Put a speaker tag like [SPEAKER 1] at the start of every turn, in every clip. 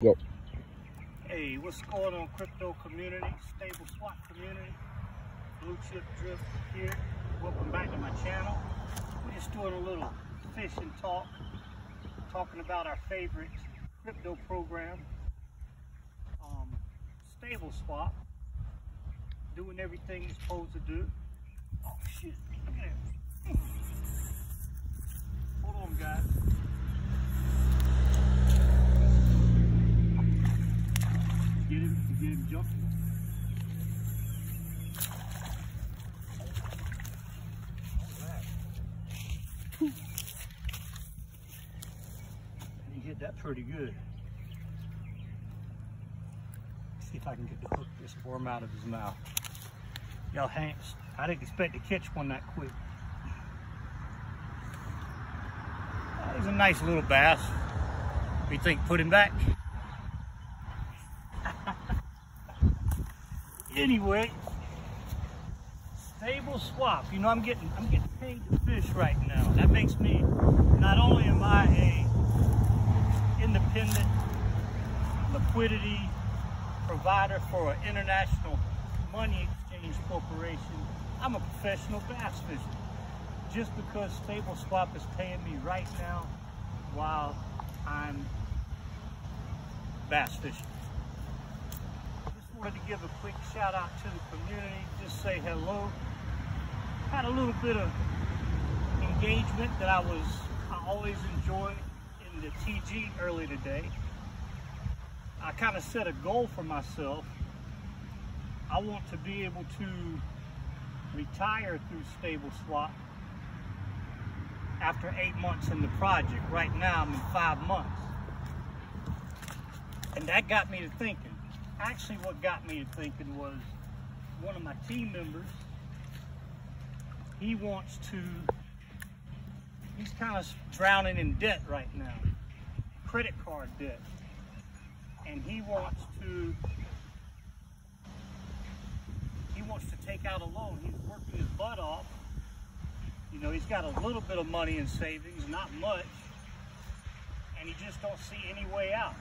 [SPEAKER 1] Go.
[SPEAKER 2] Hey, what's going on, crypto community, stable swap community, blue chip drift here. Welcome back to my channel. We're just doing a little fish and talk, talking about our favorite crypto program, stable swap, doing everything it's supposed to do. Oh shit, look at that. Hold on, guys. Get him jumping. He hit that pretty good. See if I can get the hook this worm out of his mouth. Y'all hanks, I didn't expect to catch one that quick. It was a nice little bass. What do you think? Put him back? Anyway, stable swap. You know, I'm getting paid to fish right now. That makes me, not only am I a independent liquidity provider for an international money exchange corporation, I'm a professional bass fisher. Just because stable swap is paying me right now while I'm bass fishing. Wanted to give a quick shout out to the community, just say hello. Had a little bit of engagement that I always enjoy in the TG early today. I kind of set a goal for myself. I want to be able to retire through stable swap after 8 months in the project. Right now I'm in 5 months. And that got me to thinking. Actually, what got me to thinking was one of my team members, he's kind of drowning in debt right now, credit card debt. And he wants to take out a loan. He's working his butt off. You know, he's got a little bit of money in savings, not much, and he just don't see any way out.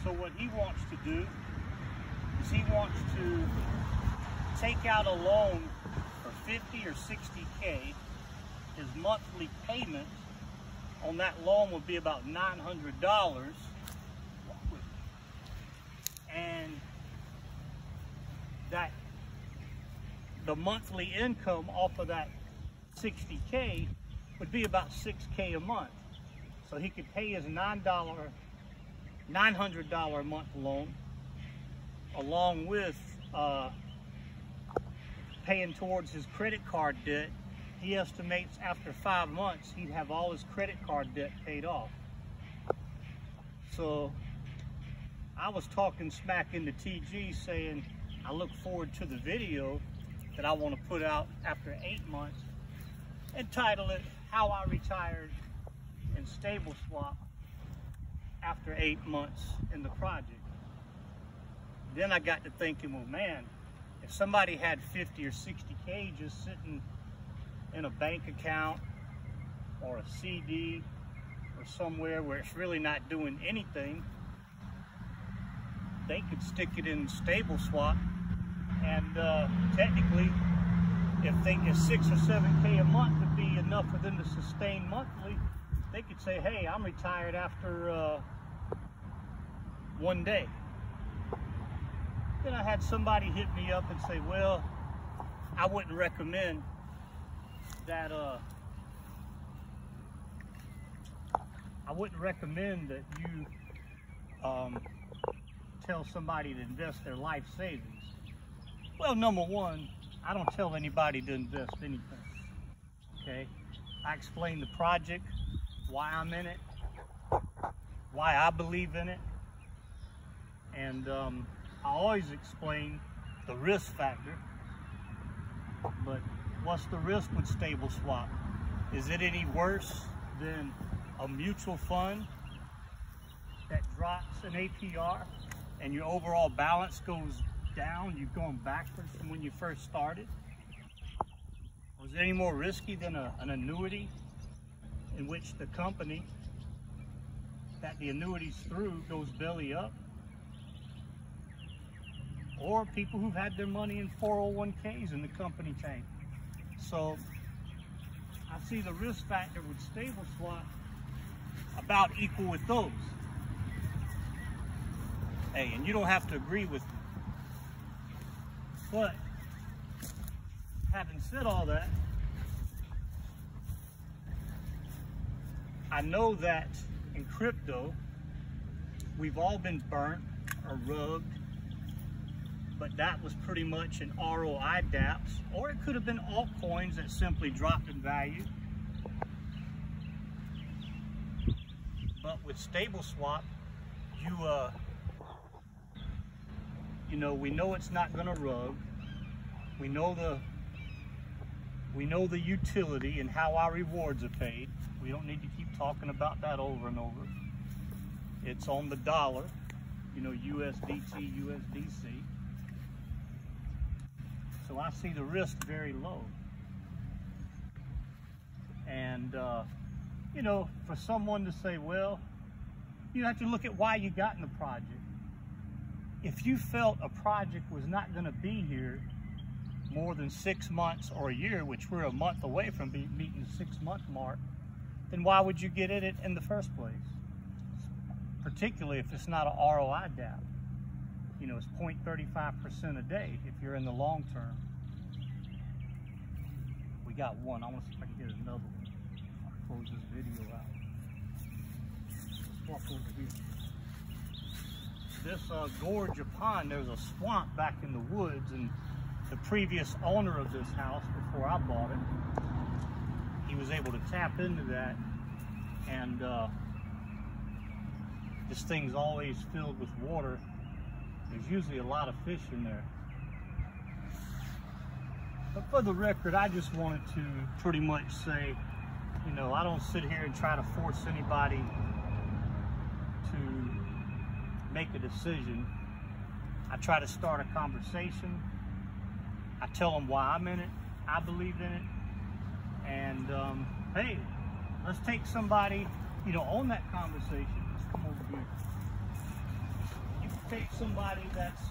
[SPEAKER 2] So what he wants to do is he wants to take out a loan for 50 or 60K. His monthly payment on that loan would be about $900. And that the monthly income off of that 60K would be about 6K a month. So he could pay his $900 a month loan, along with paying towards his credit card debt. He estimates after 5 months he'd have all his credit card debt paid off. So I was talking smack in the TG, saying I look forward to the video that I want to put out after 8 months and title it How I Retired in Stable Swap after 8 months in the project. Then I got to thinking, well, man, if somebody had 50 or 60K just sitting in a bank account or a CD or somewhere where it's really not doing anything, they could stick it in stable swap, and technically, if they get 6 or 7K a month would be enough for them to sustain monthly, they could say, hey, I'm retired after 1 day. Then I had somebody hit me up and say, well, I wouldn't recommend that, that you tell somebody to invest their life savings. Well, number one, I don't tell anybody to invest anything, okay? I explain the project, why I'm in it, why I believe in it, and I always explain the risk factor. But what's the risk with stable swap? Is it any worse than a mutual fund that drops an APR and your overall balance goes down? You're going backwards from when you first started? Was it any more risky than an annuity in which the company that the annuities through goes belly up, or people who've had their money in 401ks in the company tank. So I see the risk factor with stable swap about equal with those. Hey, and you don't have to agree with me. But having said all that, I know that in crypto, we've all been burnt or rugged, but that was pretty much an ROI DApps, or it could have been altcoins that simply dropped in value. But with stable swap, you know, we know it's not going to rug. We know the utility and how our rewards are paid. We don't need to keep talking about that over and over. It's on the dollar, you know, USDT, USDC. So I see the risk very low. And, you know, for someone to say, well, you have to look at why you got in the project. If you felt a project was not going to be here more than 6 months or a year, which we're a month away from meeting the 6-month mark, then why would you get in it in the first place? Particularly if it's not an ROI DApp. You know, it's 0.35% a day if you're in the long term. We got one. I want to see if I can get another one. I'll close this video out. Let's walk over here. This gorge of pond, there's a swamp back in the woods, and the previous owner of this house, before I bought it, he was able to tap into that, and this thing's always filled with water. There's usually a lot of fish in there. But for the record, I just wanted to pretty much say, you know, I don't sit here and try to force anybody to make a decision. I try to start a conversation. I tell them why I'm in it, I believe in it, and hey, let's take somebody, you know, on that conversation. Let's come over here. You can take somebody that's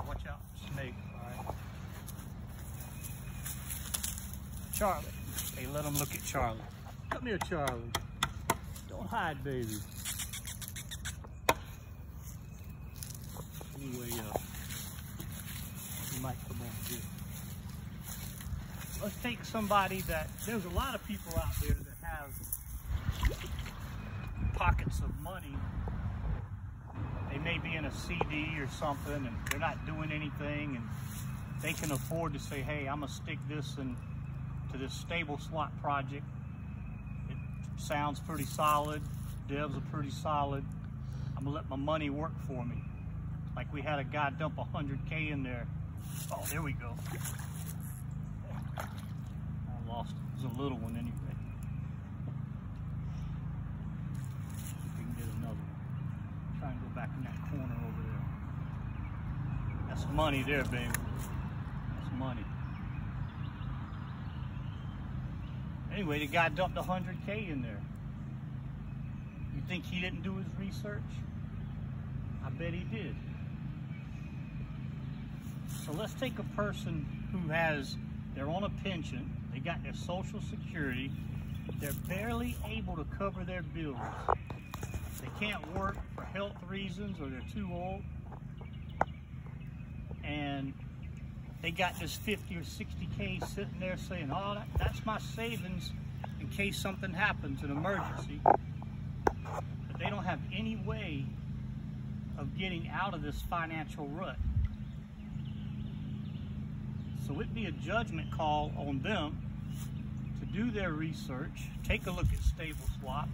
[SPEAKER 2] watch out, snakes, all right? Charlie. Hey, let them look at Charlie. Come here, Charlie. Don't hide, baby. Anyway, you might come over here. Let's take somebody that, there's a lot of people out there that have pockets of money. They may be in a CD or something and they're not doing anything, and they can afford to say, hey, I'm gonna stick this into this stable swap project. It sounds pretty solid. Devs are pretty solid. I'm gonna let my money work for me. Like we had a guy dump 100K in there. Oh, there we go. I lost it. It was a little one anyway. We can get another one. Try and go back in that corner over there. That's money there, baby. That's money. Anyway, the guy dumped 100K in there. You think he didn't do his research? I bet he did. So let's take a person who they're on a pension, they got their Social Security, they're barely able to cover their bills. They can't work for health reasons or they're too old. And they got this 50 or 60K sitting there saying, oh, that's my savings in case something happens, an emergency. But they don't have any way of getting out of this financial rut. So it'd be a judgment call on them to do their research, take a look at stable swap,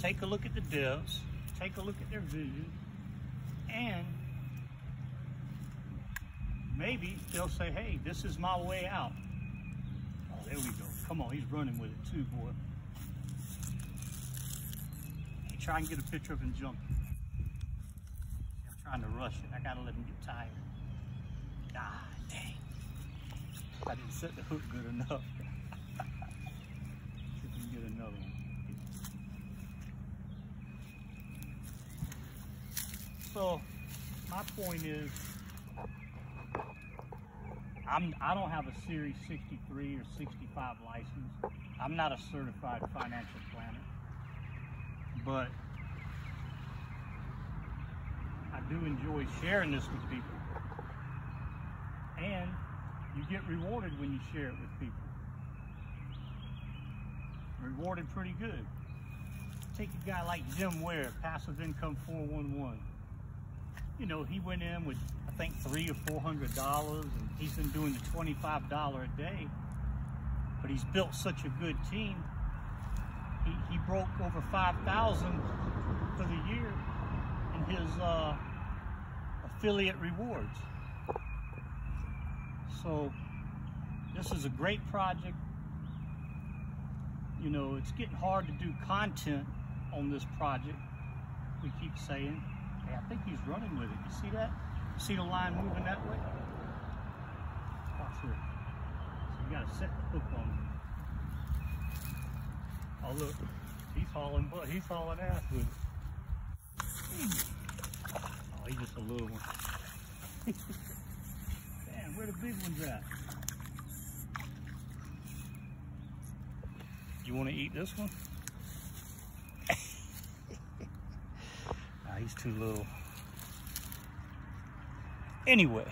[SPEAKER 2] take a look at the devs, take a look at their vision, and maybe they'll say, hey, this is my way out. Oh, there we go. Come on, he's running with it too, boy. Hey, try and get a picture of him jumping. I'm trying to rush it. I gotta let him get tired. Ah, dang. I didn't set the hook good enough. So my point is, I don't have a Series 63 or 65 license. I'm not a certified financial planner, but I do enjoy sharing this with people. And you get rewarded when you share it with people. Rewarded pretty good. Take a guy like Jim Ware, Passive Income 411. You know, he went in with, I think, $300 or $400, and he's been doing the $25 a day. But he's built such a good team. He broke over 5,000 for the year in his affiliate rewards. So this is a great project. You know, it's getting hard to do content on this project. We keep saying, hey, I think he's running with it. You see that? See the line moving that way? Watch here. So you gotta set the hook on it. Oh look, he's hauling butt. He's hauling ass with it. Oh, he's just a little one. Damn, where the big ones at? You want to eat this one? Nah, he's too little. Anyway,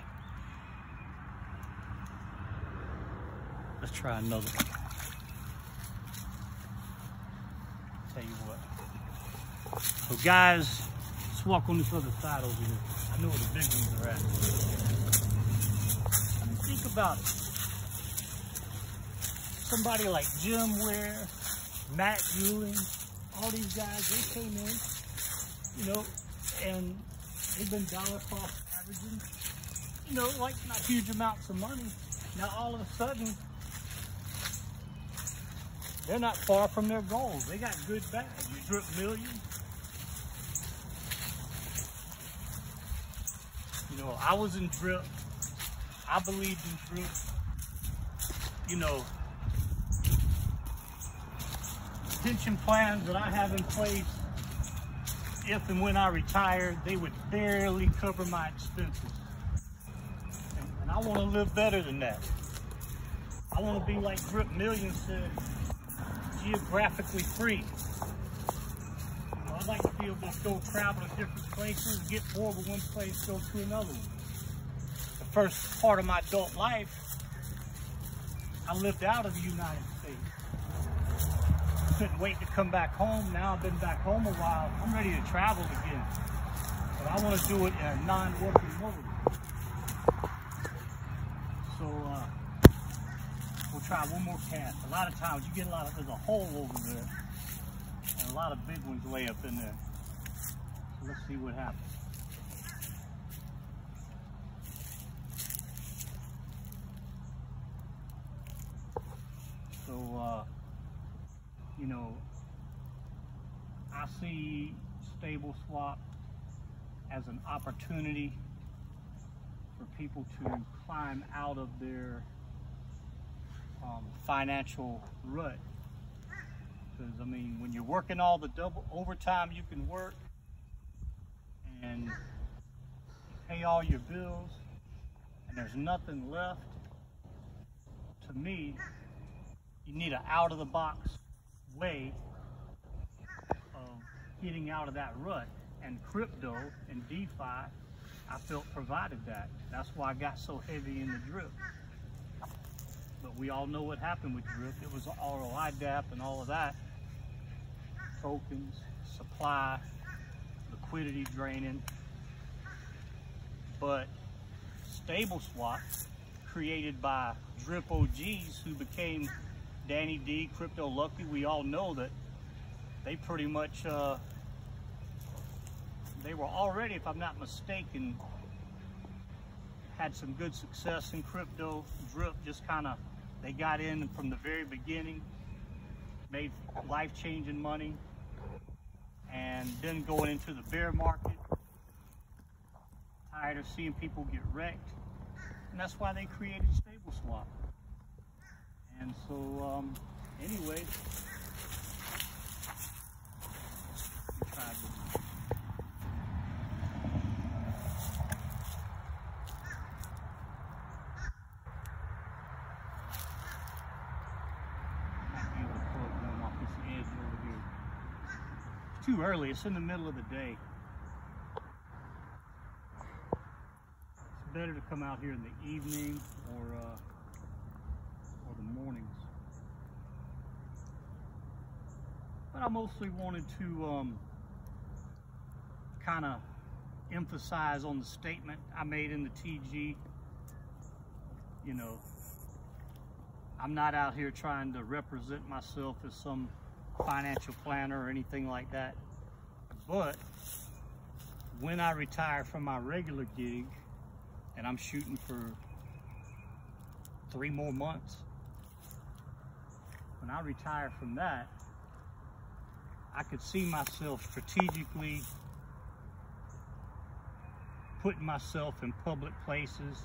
[SPEAKER 2] let's try another one. Tell you what. So guys, let's walk on this other side over here. I know where the big ones are at. I mean, think about it. Somebody like Jim Ware, Matt Ewing, all these guys, they came in, you know, and they've been dollar cost averaging, you know, like not huge amounts of money. Now all of a sudden, they're not far from their goals. They got good bags. You drip millions. You know, I was in drip. I believed in drip. You know, pension plans that I have in place, if and when I retired, they would barely cover my expenses. And I want to live better than that. I want to be like Drip Million said, geographically free. You know, I'd like to be able to go travel to different places, get bored with one place, go to another one. The first part of my adult life, I lived out of the United States. Couldn't wait to come back home. Now I've been back home a while. I'm ready to travel again. But I want to do it in a non-working mode. So we'll try one more cast. A lot of times you get there's a hole over there. And a lot of big ones way up in there. So let's see what happens. So, you know, I see Stable Swap as an opportunity for people to climb out of their financial rut. Because, I mean, when you're working all the double overtime you can work and you pay all your bills and there's nothing left, to me, you need an out-of-the-box way of getting out of that rut, and crypto and DeFi, I felt provided that. That's why I got so heavy in the drip. But we all know what happened with drip. It was ROI DAP and all of that. Tokens, supply, liquidity draining. But Stable Swap, created by Drip OGs who became Danny D, Crypto Lucky, we all know that they pretty much, they were already, if I'm not mistaken, had some good success in crypto. Drip just kind of, they got in from the very beginning, made life-changing money, and then going into the bear market, tired of seeing people get wrecked, and that's why they created Stable Swap. And so, anyway, It's too early. It's in the middle of the day. It's better to come out here in the evening or the mornings. But I mostly wanted to kind of emphasize on the statement I made in the TG. You know, I'm not out here trying to represent myself as some financial planner or anything like that. But when I retire from my regular gig, and I'm shooting for 3 more months, when I retire from that, I could see myself strategically putting myself in public places,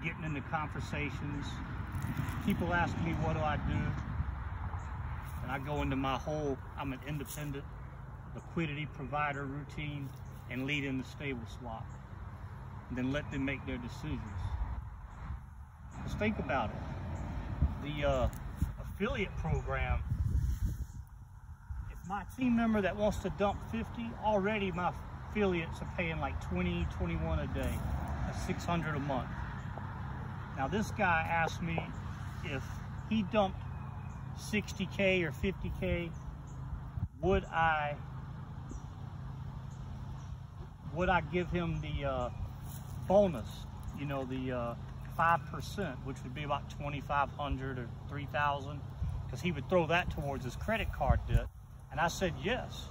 [SPEAKER 2] getting into conversations. People ask me, what do I do? And I go into my whole, I'm an independent liquidity provider routine and lead in the stable swap. And then let them make their decisions. Just think about it. The affiliate program, if my team member that wants to dump 50, already my affiliates are paying like 20, 21 a day. That's 600 a month. Now this guy asked me if he dumped 60K or 50K, would I give him the bonus, you know, the 5%, which would be about 2,500 or 3,000, because he would throw that towards his credit card debt. And I said yes,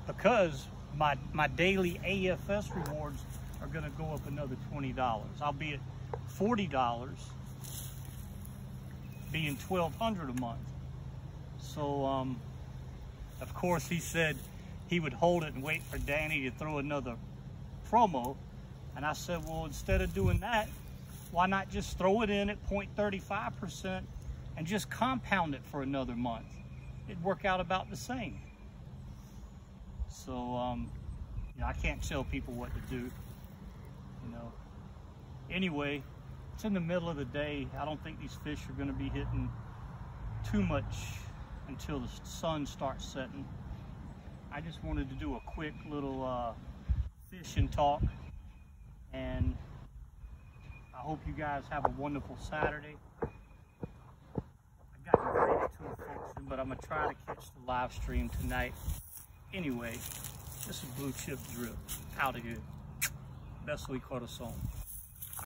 [SPEAKER 2] because my daily AFS rewards are going to go up another $20. I'll be at $40, being $1,200 a month. So of course he said he would hold it and wait for Danny to throw another promo. And I said, well, instead of doing that, why not just throw it in at 0.35% and just compound it for another month? It'd work out about the same. So, you know, I can't tell people what to do, you know. Anyway, it's in the middle of the day. I don't think these fish are gonna be hitting too much until the sun starts setting. I just wanted to do a quick little fishing talk, and I hope you guys have a wonderful Saturday. I got invited to a function, but I'm gonna try to catch the live stream tonight. Anyway, this is Blue Chip Drip, out of here. Beso y corazón.